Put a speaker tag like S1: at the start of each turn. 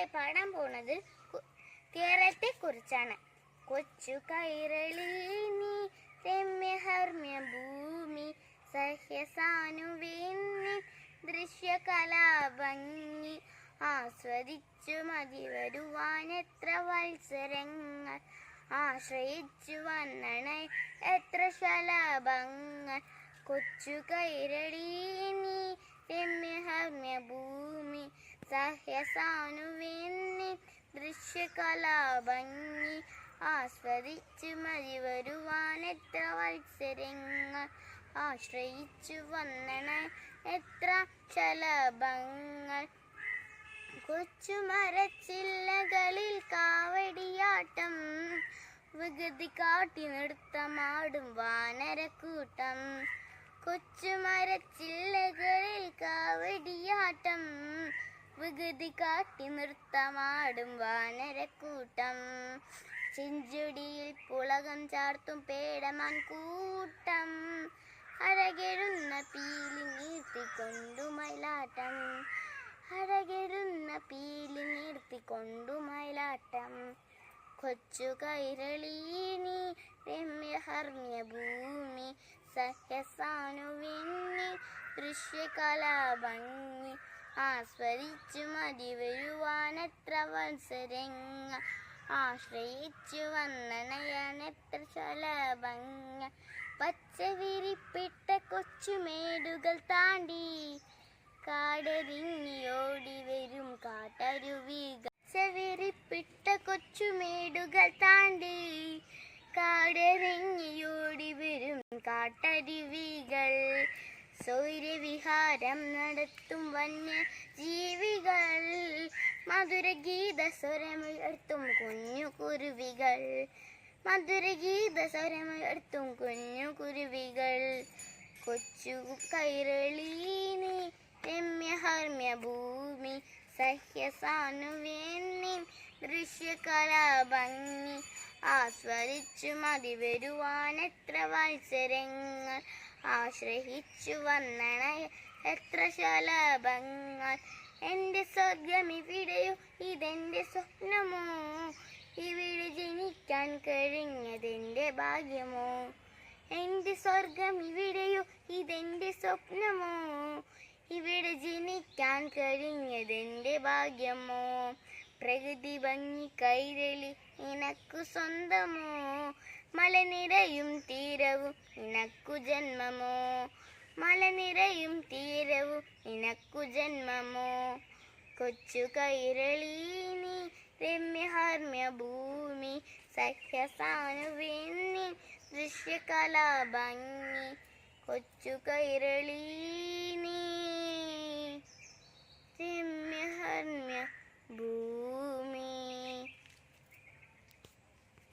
S1: അടുത്തതായി പാടാൻ പോകുന്നത് കേരളത്തെ കുറിച്ചാണ്. കൊച്ചു കൈരളി നീ രമ്യഹർമ്മ്യ ഭൂമി സഹ്യസാനുവേന്നി ദൃശ്യകലാഭംഗി ആസ്വദിച്ചു മതി വരുവാനെത്ര വത്സരങ്ങൾ ആശ്രയിച്ചു വന്നണ എത്ര ശലഭങ്ങൾ. കൊച്ചു കൈരളി നീ രമ്യഹർമ്മ്യ ഭൂമി സഹ്യസാനുവേന്നി ദൃശ്യകലാഭംഗി ആസ്വദിച്ചു മതി വരുവാനെത്ര വത്സരങ്ങൾ ആശ്രയിച്ചു വന്നണ എത്ര ശലഭങ്ങൾ. കൊച്ചു മരച്ചില്ലകളിൽ കാവടിയാട്ടം വികൃതി കാട്ടി നൃത്തമാടും വാനരക്കൂട്ടം. കൊച്ചു മരച്ചില്ലകളിൽ കാവടിയാട്ടം വികൃതി കാട്ടി നൃത്തമാടും വാനരക്കൂട്ടം. ചെഞ്ചുടിയിൽ പുളകം ചാർത്തും പേടമാൻ കൂട്ടം അഴകെഴുന്ന പീലി നീർത്തിക്കൊണ്ടു മയിലാട്ടം അഴകെഴുന്ന പീലി നീർത്തിക്കൊണ്ടു മയിലാട്ടം. കൊച്ചു കൈരളി നീ രമ്യഹർമ്മ്യ ഭൂമി സഹ്യസാനുവേന്നി ദൃശ്യകലാഭംഗി ആസ്വദിച്ചു മതി വരുവാനെത്ര വത്സരങ്ങൾ ആശ്രയിച്ചു വന്നണയാനെത്ര ശലഭങ്ങൾ. പച്ചവിരിപ്പിട്ട കൊച്ചുമേടുകൾ താണ്ടി കാടരിഞ്ഞോടി വരും കാട്ടരുവികൾ. പച്ചവിരിപ്പിട്ട കൊച്ചുമേടുകൾ താണ്ടി കാടരിഞ്ഞോടി വരും കാട്ടരുവികൾ. സൗര്യവിഹാരം നടത്തും വന്യജീവികൾ മധുരഗീത സ്വരമുയർത്തും കുഞ്ഞു കുരുവികൾ മധുരഗീത സ്വരമുയർത്തും കുഞ്ഞു കുരുവികൾ. കൊച്ചു കൈരളി നീ രമ്യഹർമ്മ്യ ഭൂമി സഹ്യസാനുവേന്നി ദൃശ്യകലാഭംഗി ആസ്വദിച്ചു മതി വരുവാനെത്ര വത്സരങ്ങൾ ആശ്രയിച്ചു വന്നണ എത്ര ശലഭങ്ങൾ. എൻ്റെ സ്വർഗം ഇവിടെയോ ഇതെൻ്റെ സ്വപ്നമോ ഇവിടെ ജനിക്കാൻ കഴിഞ്ഞതെൻ്റെ ഭാഗ്യമോ. എൻ്റെ സ്വർഗം ഇവിടെയോ ഇതെൻ്റെ സ്വപ്നമോ ഇവിടെ ജനിക്കാൻ കഴിഞ്ഞതെൻ്റെ ഭാഗ്യമോ. പ്രകൃതി ഭംഗി കൈരളി നിനക്കു സ്വന്തമോ മലനിരയും തീരവും നിനക്കു ജന്മമോ മലനിരയും തീരവും നിനക്കു ജന്മമോ. കൊച്ചു കൈരളി നീ രമ്യഹർമ്മ്യ ഭൂമി സഹ്യസാനുവേന്നി ദൃശ്യകലാഭംഗി. കൊച്ചു കൈരളി